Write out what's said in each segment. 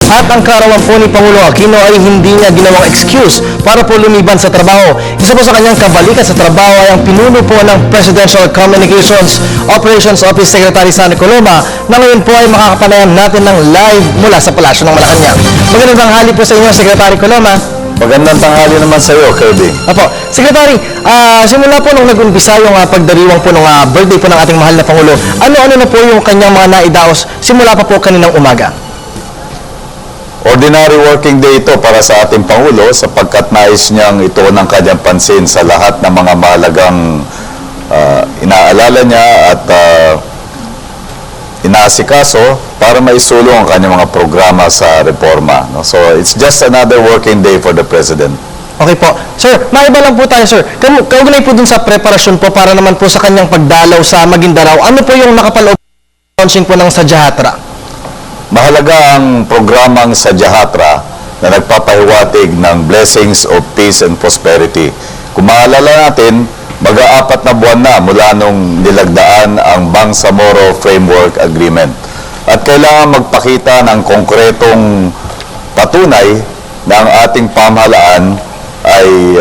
at ang kaarawan po ni Pangulo Aquino ay hindi niya ginawang excuse para po lumiban sa trabaho. Isa po sa kanyang kabalikan sa trabaho ay ang pinuno po ng Presidential Communications Operations Office Secretary Sunny Coloma na ngayon po ay makakapanayam natin ng live mula sa Palasyo ng Malacanang. Magandang tanghali po sa inyo, Secretary Coloma. Magandang tanghali naman sa iyo, Kirby. Apo, Secretary, simula po nung nag-umpisa yung pagdiriwang po ng birthday po ng ating mahal na Pangulo, ano-ano na po yung kanyang mga naidaos simula pa po kaninang umaga? Ordinary working day ito para sa ating Pangulo sapagkat nais niyang ito ng kanyang pansin sa lahat ng mga mahalagang inaalala niya at inaasikaso para maisulong ang kanyang mga programa sa reforma. No? So, it's just another working day for the President. Okay po. Sir, maiba lang po tayo, sir. Kaugnay po dun sa preparasyon po para naman po sa kanyang pagdalaw sa Maguindanao, ano po yung nakapaloob launching po ng Sadyahatra? Mahalaga ang programang Sadyahatra na nagpapahiwatig ng blessings of peace and prosperity. Kung maalala natin, mag-aapat na buwan na mula nung nilagdaan ang Bangsamoro Framework Agreement. At kailangan magpakita ng konkretong patunay na ang ating pamahalaan ay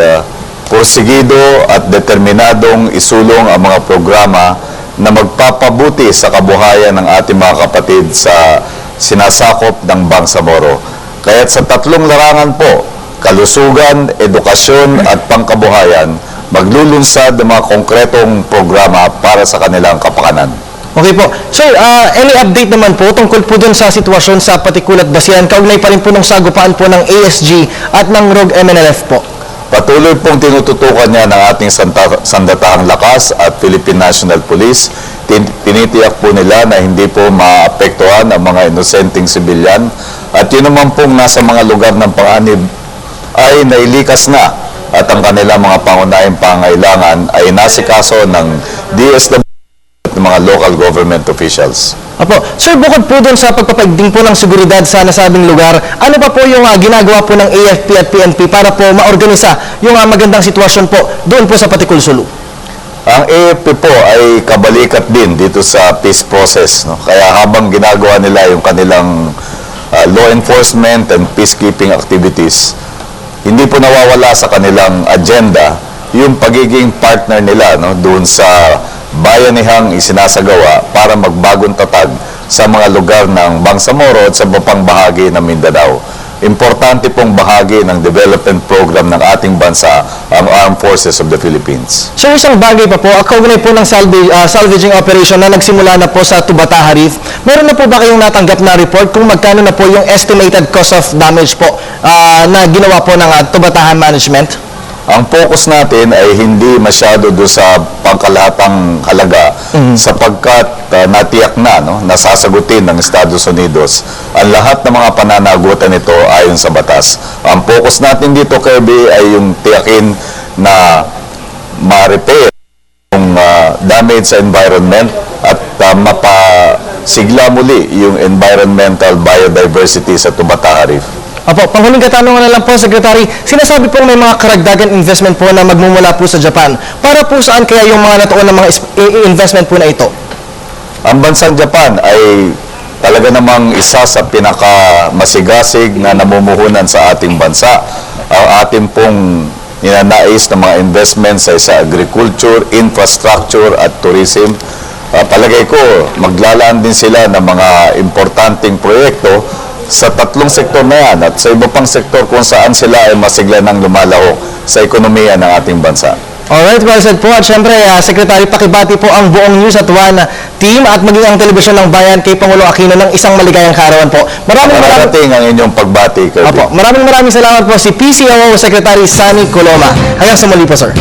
porsigido at determinadong isulong ang mga programa na magpapabuti sa kabuhayan ng ating mga kapatid sa sinasakop ng Bangsamoro. Kaya't sa tatlong larangan po, kalusugan, edukasyon at pangkabuhayan, maglulunsad ng mga konkretong programa para sa kanilang kapakanan. Okay po. Sir, any update naman po tungkol po dun sa sitwasyon sa Patikulat Basilan, kaugnay pa rin po ng sagupaan po ng ASG at ng ROG MNLF po? Patuloy pong tinututukan niya ng ating sandatahang lakas at Philippine National Police. Tinitiyak po nila na hindi po maapektuhan ang mga inosenteng sibilyan at yun naman pong nasa mga lugar ng panganib ay nailikas na at ang kanilang mga pangunahing pangailangan ay nasikaso ng DSW at ng mga local government officials. Apo, sir, bukod po dun sa pagpapaigting po ng seguridad sa nasabing lugar, ano pa po yung ginagawa po ng AFP at PNP para po maorganisa yung magandang sitwasyon po doon po sa Patikul Sulu? Ang AFP po ay kabalikat din dito sa peace process. No? Kaya habang ginagawa nila yung kanilang law enforcement and peacekeeping activities, hindi po nawawala sa kanilang agenda yung pagiging partner nila doon sa bayanihang isinasagawa para magbagong tatag sa mga lugar ng Bangsamoro at sa bapang bahagi ng Mindanao. Importante pong bahagi ng development program ng ating bansa ang Armed Forces of the Philippines. Sir, isang bagay pa po, kaugnay po ng salvaging operation na nagsimula na po sa Tubataha Reef, meron na po ba kayong natanggap na report kung magkano na po yung estimated cost of damage po na ginawa po ng Tubataha Management? Ang focus natin ay hindi masyado doon sa pangkalahatang halaga sapagkat natiyak na nasasagutin ng Estados Unidos ang lahat ng mga pananagutan nito ayon sa batas. Ang focus natin dito, Kirby, ay yung tiyakin na ma-repair yung damage sa environment at mapasigla muli yung environmental biodiversity sa Tubataha Reef. Apo, panghuling katanungan na lang po, Secretary. Sinasabi pong may mga karagdagan investment po na magmumula po sa Japan. Para po saan kaya yung mga natuon ng mga investment po na ito? Ang bansang Japan ay talaga namang isa sa pinakamasigasig na namumuhunan sa ating bansa. Ang ating pong ninanais ng mga investments ay sa agriculture, infrastructure at tourism. Palagay ko, maglalaan din sila ng mga importanteng proyekto sa tatlong sektor na yan at sa iba pang sektor kung saan sila ay masigla ng lumalahok sa ekonomiya ng ating bansa. Alright, well said po. At syempre, Secretary, pakibati po ang buong News at One team at maging ang Telebisyon ng Bayan kay Pangulo Aquino ng isang maligayang kaarawan po. Maraming ang inyong pagbati, Kirby. Apo, maraming salamat po si PCOO Secretary Sunny Coloma. Hanggang sa muli po, sir.